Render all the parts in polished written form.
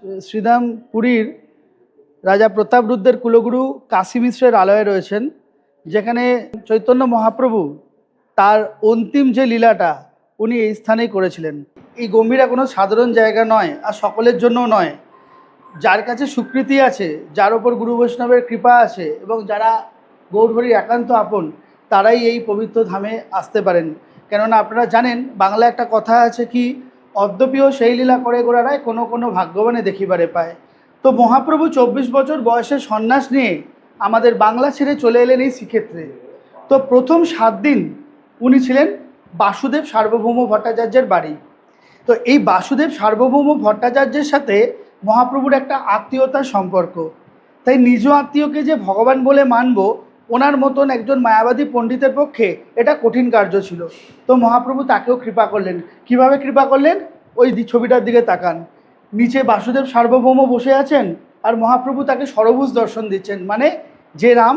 শ্রীধাম পুরীর রাজা প্রতাপরুদ্রের কুলগুরু কাশী মিশ্রের আলয়ে রয়েছেন, যেখানে চৈতন্য মহাপ্রভু তার অন্তিম যে লীলাটা উনি এই স্থানেই করেছিলেন। এই গম্ভীরা কোনো সাধারণ জায়গা নয়, আর সকলের জন্য নয়। যার কাছে স্বীকৃতি আছে, যার ওপর গুরু বৈষ্ণবের কৃপা আছে এবং যারা গৌরহরির একান্ত আপন, তারাই এই পবিত্র ধামে আসতে পারেন। কেননা আপনারা জানেন, বাংলা একটা কথা আছে কি, অদ্যপিও সেই লীলা করে গোড়ারায় কোনো কোনো ভাগ্যবানে দেখিবারে পায়। তো মহাপ্রভু 24 বছর বয়সে সন্ন্যাস নিয়ে আমাদের বাংলা ছেড়ে চলে এলেন এই শ্রীক্ষেত্রে। তো প্রথম 7 দিন উনি ছিলেন বাসুদেব সার্বভৌম ভট্টাচার্যের বাড়ি। তো এই বাসুদেব সার্বভৌম ভট্টাচার্যের সাথে মহাপ্রভুর একটা আত্মীয়তার সম্পর্ক। তাই নিজ আত্মীয়কে যে ভগবান বলে মানব, ওনার মতন একজন মায়াবাদী পণ্ডিতের পক্ষে এটা কঠিন কার্য ছিল। তো মহাপ্রভু তাকেও কৃপা করলেন। কিভাবে কৃপা করলেন? ওই ছবিটার দিকে তাকান। নিচে বাসুদেব সার্বভৌম বসে আছেন, আর মহাপ্রভু তাকে ষড়ভুজ দর্শন দিচ্ছেন, মানে যে রাম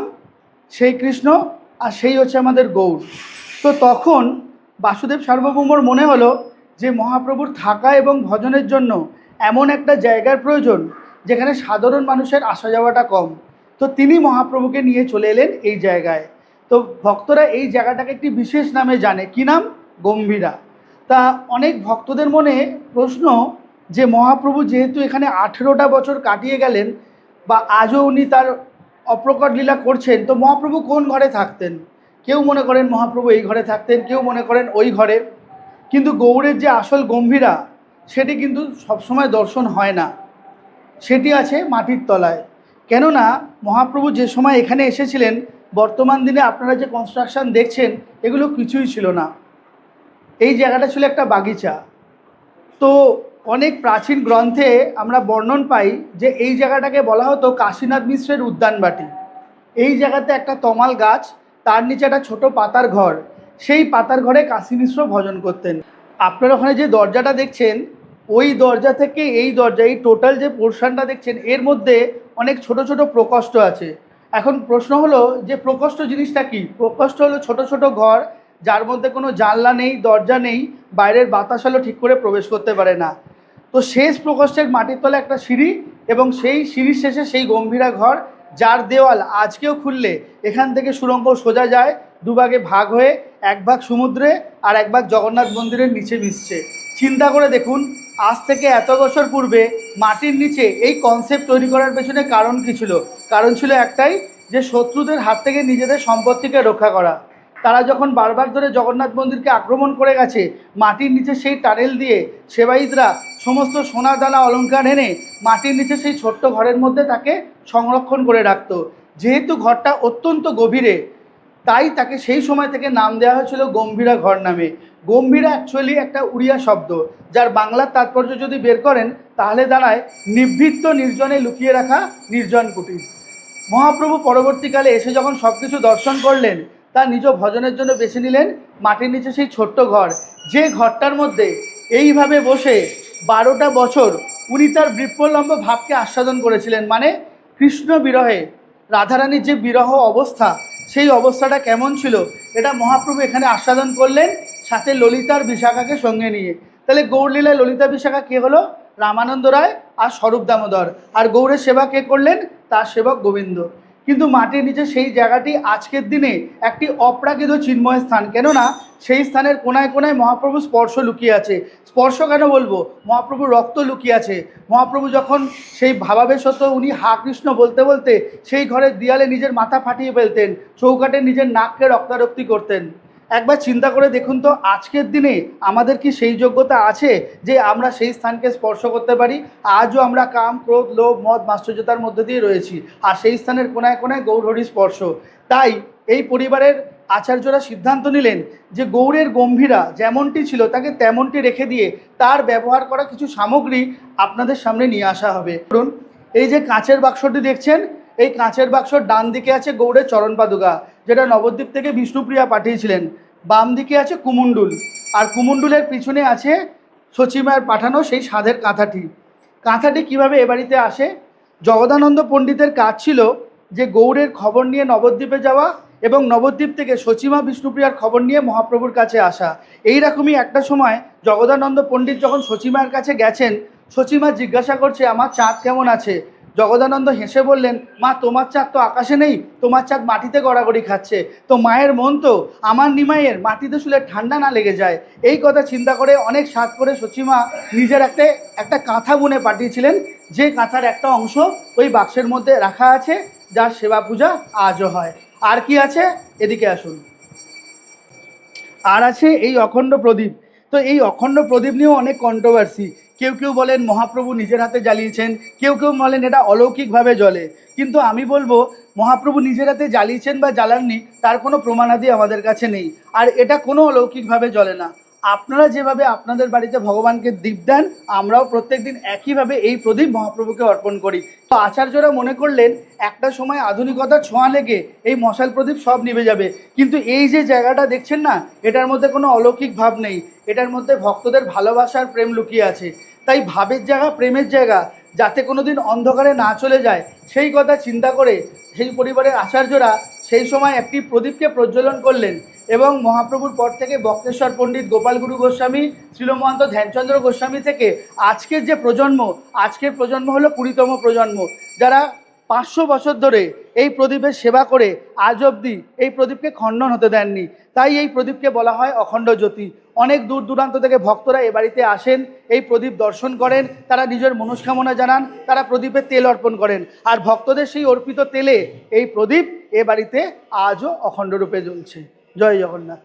সেই কৃষ্ণ, আর সেই হচ্ছে আমাদের গৌর। তো তখন বাসুদেব সার্বভৌমর মনে হলো যে মহাপ্রভুর থাকা এবং ভজনের জন্য এমন একটা জায়গার প্রয়োজন যেখানে সাধারণ মানুষের আসা যাওয়াটা কম। তো তিনি মহাপ্রভুকে নিয়ে চলে এলেন এই জায়গায়। তো ভক্তরা এই জায়গাটাকে একটি বিশেষ নামে জানে। কি নাম? গম্ভীরা। তা অনেক ভক্তদের মনে প্রশ্ন যে মহাপ্রভু যেহেতু এখানে 18টা বছর কাটিয়ে গেলেন, বা আজও উনি তার অপ্রকট লীলা করছেন, তো মহাপ্রভু কোন ঘরে থাকতেন? কেউ মনে করেন মহাপ্রভু এই ঘরে থাকতেন, কেউ মনে করেন ওই ঘরে। কিন্তু গৌড়ের যে আসল গম্ভীরা, সেটি কিন্তু সবসময় দর্শন হয় না। সেটি আছে মাটির তলায়। কেননা মহাপ্রভু যে সময় এখানে এসেছিলেন, বর্তমান দিনে আপনারা যে কনস্ট্রাকশন দেখছেন, এগুলো কিছুই ছিল না। এই জায়গাটা ছিল একটা বাগিচা। তো অনেক প্রাচীন গ্রন্থে আমরা বর্ণন পাই যে এই জায়গাটাকে বলা হতো কাশীনাথ মিশ্রের উদ্যানবাটি। এই জায়গাতে একটা তমাল গাছ, তার নিচে একটা ছোট পাতার ঘর। সেই পাতার ঘরে কাশী মিশ্র ভজন করতেন। আপনারা ওখানে যে দরজাটা দেখছেন, ওই দরজা থেকে এই দরজা, এই টোটাল যে পোর্শনটা দেখছেন, এর মধ্যে অনেক ছোট ছোট প্রকোষ্ঠ আছে। এখন প্রশ্ন হলো যে প্রকোষ্ঠ জিনিসটা কি? প্রকোষ্ঠ হলো ছোট ছোট ঘর, যার মধ্যে কোনো জানলা নেই, দরজা নেই, বাইরের বাতাস আলো ঠিক করে প্রবেশ করতে পারে না। তো শেষ প্রকোষ্ঠের মাটির তলে একটা সিঁড়ি, এবং সেই সিঁড়ির শেষে সেই গম্ভীরা ঘর, যার দেওয়াল আজকেও খুললে এখান থেকে সুড়ঙ্গ সোজা যায়, দুভাগে ভাগ হয়ে, এক ভাগ সমুদ্রে আর এক ভাগ জগন্নাথ মন্দিরের নিচে মিশছে। চিন্তা করে দেখুন, আজ থেকে এত বছর পূর্বে মাটির নিচে এই কনসেপ্ট তৈরি করার পেছনে কারণ কী ছিল? কারণ ছিল একটাই, যে শত্রুদের হাত থেকে নিজেদের সম্পত্তিকে রক্ষা করা। তারা যখন বারবার ধরে জগন্নাথ মন্দিরকে আক্রমণ করে গেছে, মাটির নিচে সেই টানেল দিয়ে সেবায়িতরা সমস্ত সোনা দানা অলঙ্কার এনে মাটির নিচে সেই ছোট্ট ঘরের মধ্যে তাকে সংরক্ষণ করে রাখত। যেহেতু ঘরটা অত্যন্ত গভীরে, তাই তাকে সেই সময় থেকে নাম দেওয়া হয়েছিল গম্ভীরা ঘর নামে। গম্ভীরা অ্যাকচুয়ালি একটা উড়িয়া শব্দ, যার বাংলার তাৎপর্য যদি বের করেন তাহলে দাঁড়ায় নিভৃত নির্জনে লুকিয়ে রাখা নির্জন কুটির। মহাপ্রভু পরবর্তীকালে এসে যখন সব কিছু দর্শন করলেন, তার নিজ ভজনের জন্য বেছে নিলেন মাটির নিচে সেই ছোট্ট ঘর, যে ঘরটার মধ্যে এইভাবে বসে 12টা বছর উনি তার বিপ্লম্ব ভাবকে আস্বাদন করেছিলেন। মানে কৃষ্ণ বিরহে রাধারানীর যে বিরহ অবস্থা, সেই অবস্থাটা কেমন ছিল, এটা মহাপ্রভু এখানে আস্বাদন করলেন, সাথে ললিতার বিশাখাকে সঙ্গে নিয়ে। তাহলে গৌরলীলায় ললিতা বিশাখা কে হলো? রামানন্দ রায় আর স্বরূপ দামোদর। আর গৌরের সেবা কে করলেন? তার সেবক গোবিন্দ। কিন্তু মাটির নিচে সেই জায়গাটি আজকের দিনে একটি অপ্রাকৃত চিন্ময় স্থান। কেননা সেই স্থানের কোনায় কোনায় মহাপ্রভু স্পর্শ লুকিয়ে আছে। স্পর্শ কেন বলবো? মহাপ্রভুর রক্ত লুকিয়ে আছে। মহাপ্রভু যখন সেই ভাবাবেশ হতো, উনি হা কৃষ্ণ বলতে বলতে সেই ঘরের দেয়ালে নিজের মাথা ফাটিয়ে ফেলতেন, চৌকাটে নিজের নাককে রক্তারক্তি করতেন। একবার চিন্তা করে দেখুন তো, আজকের দিনে আমাদের কি সেই যোগ্যতা আছে যে আমরা সেই স্থানকে স্পর্শ করতে পারি? আজও আমরা কাম, ক্রোধ, লোভ, মদ, মাশ্চর্যতার মধ্যে দিয়ে রয়েছি, আর সেই স্থানের কোনায় কোনায় গৌরহরি স্পর্শ। তাই এই পরিবারের আচার্যরা সিদ্ধান্ত নিলেন যে গৌড়ের গম্ভীরা যেমনটি ছিল তাকে তেমনটি রেখে দিয়ে তার ব্যবহার করা কিছু সামগ্রী আপনাদের সামনে নিয়ে আসা হবে। ধরুন, এই যে কাঁচের বাক্সটি দেখছেন, এই কাঁচের বাক্সর ডান দিকে আছে গৌড়ের চরণ পাদুকা, যেটা নবদ্বীপ থেকে বিষ্ণুপ্রিয়া পাঠিয়েছিলেন। বাম দিকে আছে কুমণ্ডুল, আর কুমণ্ডুলের পিছনে আছে সচিমায়ের পাঠানো সেই সাধের কাঁথাটি। কাঁথাটি কীভাবে এ বাড়িতে আসে? জগদানন্দ পণ্ডিতের কাজ ছিল যে গৌড়ের খবর নিয়ে নবদ্বীপে যাওয়া, এবং নবদ্বীপ থেকে সচিমা বিষ্ণুপ্রিয়ার খবর নিয়ে মহাপ্রভুর কাছে আসা। এই রকমই একটা সময় জগদানন্দ পণ্ডিত যখন সচিমায়ের কাছে গেছেন, সচিমা জিজ্ঞাসা করছে আমার চাঁদ কেমন আছে। জগদানন্দ হেসে বললেন, মা তোমার চাঁদ তো আকাশে নেই, তোমার চাঁদ মাটিতে গড়াগড়ি খাচ্ছে। তো মায়ের মন তো আমার নিমাইয়ের, মাটিতে শুলে ঠান্ডা না লেগে যায়। এই কথা চিন্তা করে অনেক সাধ করে সচিমা নিজের একটা কাঁথা বুনে পাঠিয়েছিলেন, যে কাঁথার একটা অংশ ওই বাক্সের মধ্যে রাখা আছে, যার সেবা পূজা আজও হয়। আর কি আছে, এদিকে আসুন। আর আছে এই অখণ্ড প্রদীপ। তো এই অখণ্ড প্রদীপ নিয়েও অনেক কন্ট্রোভার্সি। কেউ কেউ বলেন মহাপ্রভু নিজের হাতে জ্বালিয়েছেন, কেউ কেউ বলেন এটা অলৌকিকভাবে জ্বলে। কিন্তু আমি বলবো মহাপ্রভু নিজের হাতে জ্বালিয়েছেন বা জ্বালাননি তার কোনো প্রমাণাদি আমাদের কাছে নেই। আর এটা কোনো অলৌকিকভাবে জ্বলে না। আপনারা যেভাবে আপনাদের বাড়িতে ভগবানকে দীপ দেন, আমরাও প্রত্যেকদিন একইভাবে এই প্রদীপ মহাপ্রভুকে অর্পণ করি। তো আচার্যরা মনে করলেন একটা সময় আধুনিকতার ছোঁয়া লেগে এই মশাল প্রদীপ সব নিভে যাবে। কিন্তু এই যে জায়গাটা দেখছেন না, এটার মধ্যে কোনো অলৌকিক ভাব নেই, এটার মধ্যে ভক্তদের ভালোবাসার প্রেম লুকিয়ে আছে। তাই ভাবের জায়গা, প্রেমের জায়গা, যাতে কোনো দিন অন্ধকারে না চলে যায় সেই কথা চিন্তা করে সেই পরিবারের আচার্যরা সেই সময় একটি প্রদীপকে প্রজ্বলন করলেন। এবং মহাপ্রভুর পর থেকে বক্রেশ্বর পণ্ডিত, গোপালগুরু গোস্বামী, শ্রীলমহন্ত ধ্যানচন্দ্র গোস্বামী থেকে আজকের যে প্রজন্ম, আজকের প্রজন্ম হলো 20তম প্রজন্ম, যারা 500 বছর ধরে এই প্রদীপের সেবা করে আজ অবধি এই প্রদীপকে খণ্ডন হতে দেননি। তাই এই প্রদীপকে বলা হয় অখণ্ড জ্যোতি। অনেক দূর দূরান্ত থেকে ভক্তরা এ বাড়িতে আসেন, এই প্রদীপ দর্শন করেন, তারা নিজের মনস্কামনা জানান, তারা প্রদীপের তেল অর্পণ করেন। আর ভক্তদের সেই অর্পিত তেলে এই প্রদীপ এ বাড়িতে আজও অখণ্ড রূপে জ্বলছে। জয় জগন্নাথ।